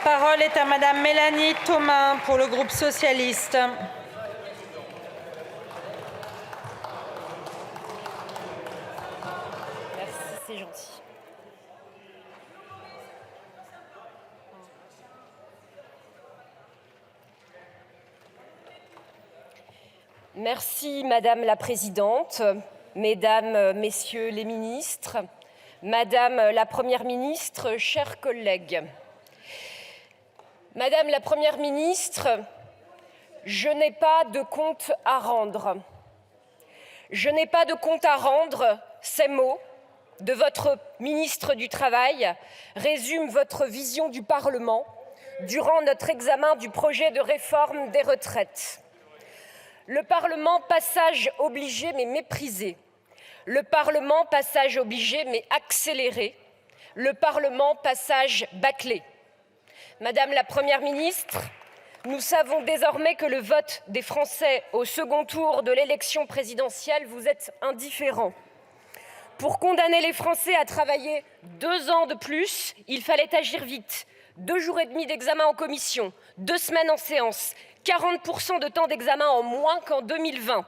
La parole est à Madame Mélanie Thomain pour le groupe socialiste. Merci, c'est gentil. Merci Madame la Présidente, Mesdames, Messieurs les ministres, Madame la Première ministre, chers collègues. Madame la Première ministre, je n'ai pas de compte à rendre. Je n'ai pas de compte à rendre, ces mots de votre ministre du Travail résument votre vision du Parlement durant notre examen du projet de réforme des retraites. Le Parlement, passage obligé mais méprisé. Le Parlement, passage obligé mais accéléré. Le Parlement, passage bâclé. Madame la Première ministre, nous savons désormais que le vote des Français au second tour de l'élection présidentielle vous est indifférent. Pour condamner les Français à travailler 2 ans de plus, il fallait agir vite. 2 jours et demi d'examen en commission, 2 semaines en séance, 40% de temps d'examen en moins qu'en 2020.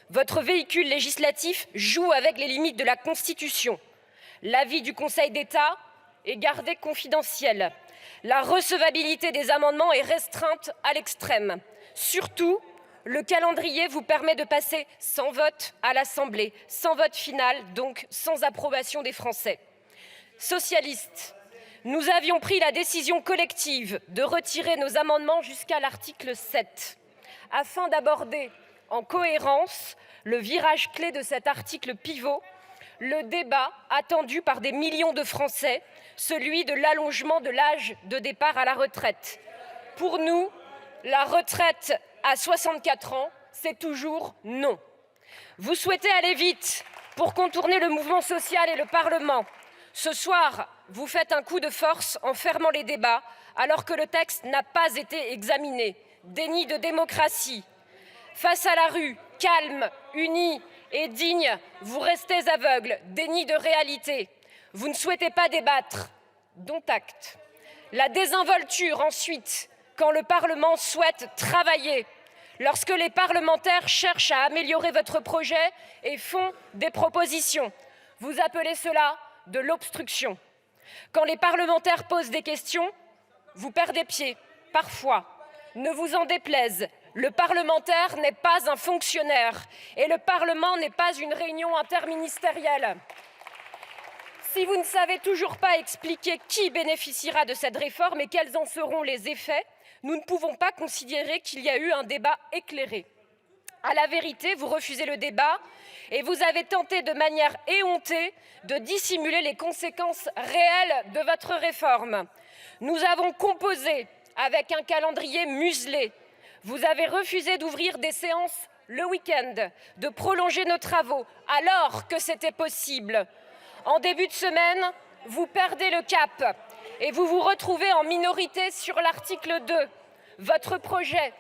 Votre véhicule législatif joue avec les limites de la Constitution. L'avis du Conseil d'État est gardé confidentiel. La recevabilité des amendements est restreinte à l'extrême. Surtout, le calendrier vous permet de passer sans vote à l'Assemblée, sans vote final, donc sans approbation des Français. Socialistes, nous avions pris la décision collective de retirer nos amendements jusqu'à l'article 7, afin d'aborder en cohérence le virage clé de cet article pivot, le débat attendu par des millions de Français, celui de l'allongement de l'âge de départ à la retraite. Pour nous, la retraite à 64 ans, c'est toujours non. Vous souhaitez aller vite pour contourner le mouvement social et le Parlement. Ce soir, vous faites un coup de force en fermant les débats alors que le texte n'a pas été examiné. Déni de démocratie. Face à la rue, calme, unis et digne, vous restez aveugles. Déni de réalité. Vous ne souhaitez pas débattre. Dont acte. La désinvolture ensuite, quand le Parlement souhaite travailler. Lorsque les parlementaires cherchent à améliorer votre projet et font des propositions. Vous appelez cela de l'obstruction. Quand les parlementaires posent des questions, vous perdez pied, parfois. Ne vous en déplaise, le parlementaire n'est pas un fonctionnaire et le Parlement n'est pas une réunion interministérielle. Si vous ne savez toujours pas expliquer qui bénéficiera de cette réforme et quels en seront les effets, nous ne pouvons pas considérer qu'il y a eu un débat éclairé. À la vérité, vous refusez le débat et vous avez tenté de manière éhontée de dissimuler les conséquences réelles de votre réforme. Nous avons composé avec un calendrier muselé. Vous avez refusé d'ouvrir des séances le week-end, de prolonger nos travaux alors que c'était possible. En début de semaine, vous perdez le cap et vous vous retrouvez en minorité sur l'article 2. Votre projet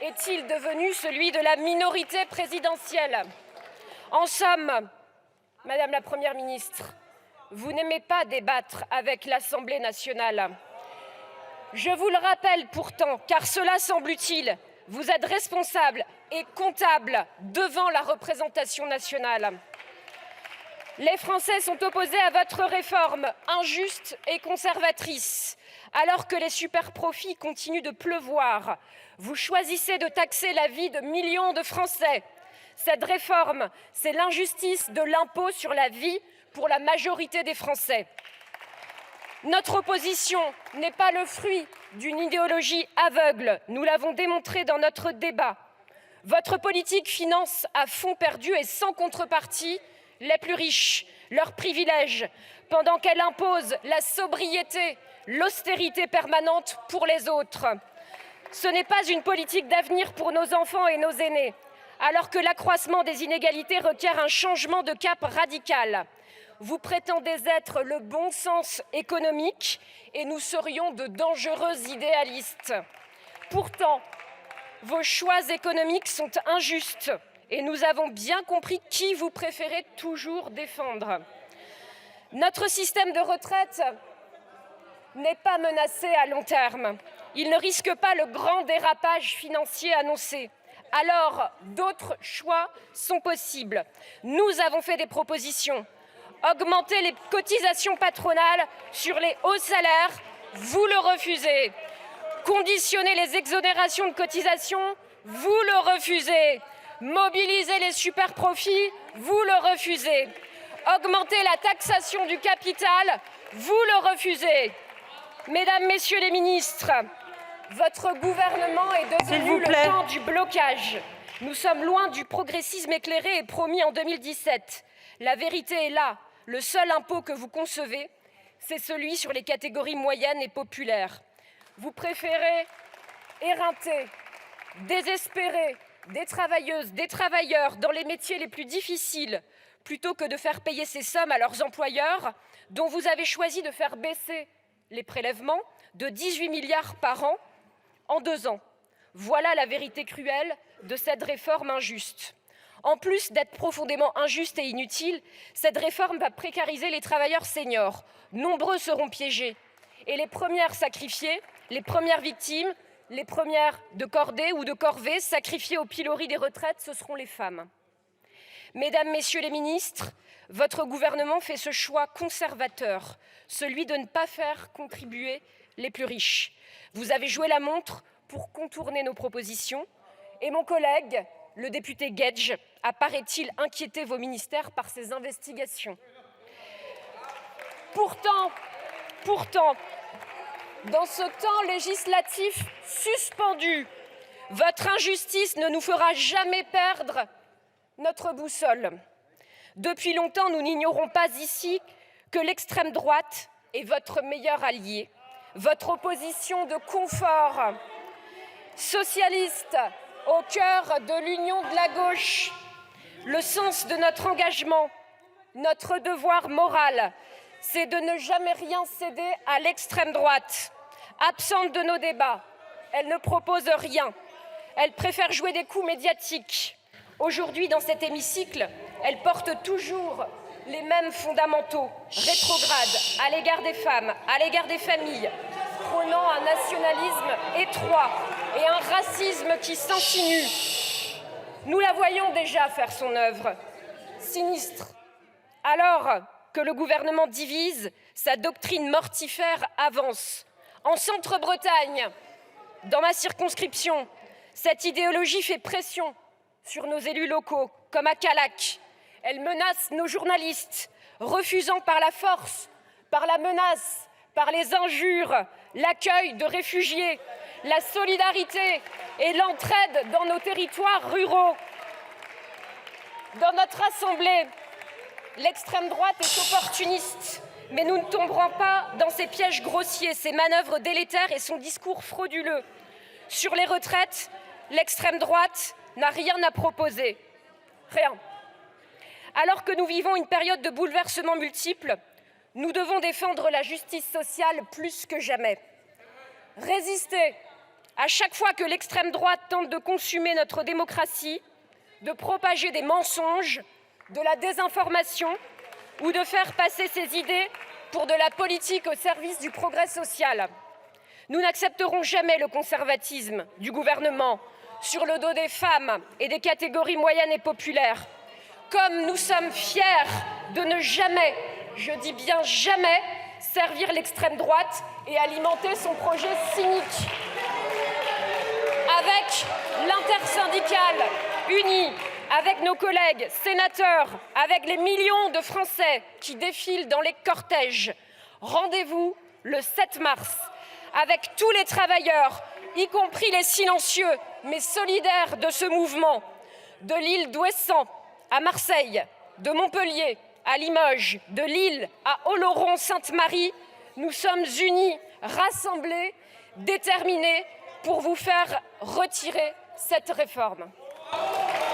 est-il devenu celui de la minorité présidentielle? En somme, Madame la Première ministre, vous n'aimez pas débattre avec l'Assemblée nationale. Je vous le rappelle pourtant, car cela semble utile, vous êtes responsable et comptable devant la représentation nationale. Les Français sont opposés à votre réforme injuste et conservatrice. Alors que les superprofits continuent de pleuvoir, vous choisissez de taxer la vie de millions de Français. Cette réforme, c'est l'injustice de l'impôt sur la vie pour la majorité des Français. Notre opposition n'est pas le fruit d'une idéologie aveugle. Nous l'avons démontré dans notre débat. Votre politique finance à fonds perdu et sans contrepartie les plus riches, leurs privilèges, pendant qu'elle impose la sobriété, l'austérité permanente pour les autres. Ce n'est pas une politique d'avenir pour nos enfants et nos aînés, alors que l'accroissement des inégalités requiert un changement de cap radical. Vous prétendez être le bon sens économique et nous serions de dangereux idéalistes. Pourtant, vos choix économiques sont injustes et nous avons bien compris qui vous préférez toujours défendre. Notre système de retraite n'est pas menacé à long terme. Il ne risque pas le grand dérapage financier annoncé. Alors, d'autres choix sont possibles. Nous avons fait des propositions. Augmenter les cotisations patronales sur les hauts salaires, vous le refusez. Conditionner les exonérations de cotisations, vous le refusez. Mobiliser les superprofits, vous le refusez. Augmenter la taxation du capital, vous le refusez. Mesdames, Messieurs les ministres, votre gouvernement est devenu le camp du blocage. Nous sommes loin du progressisme éclairé et promis en 2017. La vérité est là. Le seul impôt que vous concevez, c'est celui sur les catégories moyennes et populaires. Vous préférez éreinter, désespérer des travailleuses, des travailleurs dans les métiers les plus difficiles, plutôt que de faire payer ces sommes à leurs employeurs, dont vous avez choisi de faire baisser les prélèvements de 18 milliards par an en 2 ans. Voilà la vérité cruelle de cette réforme injuste. En plus d'être profondément injuste et inutile, cette réforme va précariser les travailleurs seniors. Nombreux seront piégés. Et les premières sacrifiées, les premières victimes, les premières de cordée ou de corvée, sacrifiées au pilori des retraites, ce seront les femmes. Mesdames, Messieurs les ministres, votre gouvernement fait ce choix conservateur, celui de ne pas faire contribuer les plus riches. Vous avez joué la montre pour contourner nos propositions et mon collègue, le député Guedj, a, paraît-il, inquiété vos ministères par ces investigations. Pourtant, dans ce temps législatif suspendu, votre injustice ne nous fera jamais perdre notre boussole. Depuis longtemps, nous n'ignorons pas ici que l'extrême droite est votre meilleur allié, votre opposition de confort, socialiste au cœur de l'union de la gauche. Le sens de notre engagement, notre devoir moral, c'est de ne jamais rien céder à l'extrême droite. Absente de nos débats, elle ne propose rien. Elle préfère jouer des coups médiatiques. Aujourd'hui, dans cet hémicycle, elle porte toujours les mêmes fondamentaux rétrogrades à l'égard des femmes, à l'égard des familles, prônant un nationalisme étroit et un racisme qui s'insinue. Nous la voyons déjà faire son œuvre. Sinistre. Alors que le gouvernement divise, sa doctrine mortifère avance. En Centre-Bretagne, dans ma circonscription, cette idéologie fait pression sur nos élus locaux, comme à Callac. Elle menace nos journalistes, refusant par la force, par la menace, par les injures, l'accueil de réfugiés, la solidarité et l'entraide dans nos territoires ruraux. Dans notre Assemblée, l'extrême droite est opportuniste, mais nous ne tomberons pas dans ses pièges grossiers, ses manœuvres délétères et son discours frauduleux. Sur les retraites, l'extrême droite n'a rien à proposer. Rien. Alors que nous vivons une période de bouleversements multiples, nous devons défendre la justice sociale plus que jamais. Résister à chaque fois que l'extrême droite tente de consumer notre démocratie, de propager des mensonges, de la désinformation ou de faire passer ses idées pour de la politique au service du progrès social. Nous n'accepterons jamais le conservatisme du gouvernement sur le dos des femmes et des catégories moyennes et populaires. Comme nous sommes fiers de ne jamais, je dis bien jamais, servir l'extrême droite et alimenter son projet cynique. Avec l'intersyndicale unie, avec nos collègues sénateurs, avec les millions de Français qui défilent dans les cortèges, rendez-vous le 7 mars avec tous les travailleurs, y compris les silencieux mais solidaires de ce mouvement, de l'île d'Ouessant à Marseille, de Montpellier à Limoges, de Lille à Oloron-Sainte-Marie. Nous sommes unis, rassemblés, déterminés pour vous faire retirer cette réforme.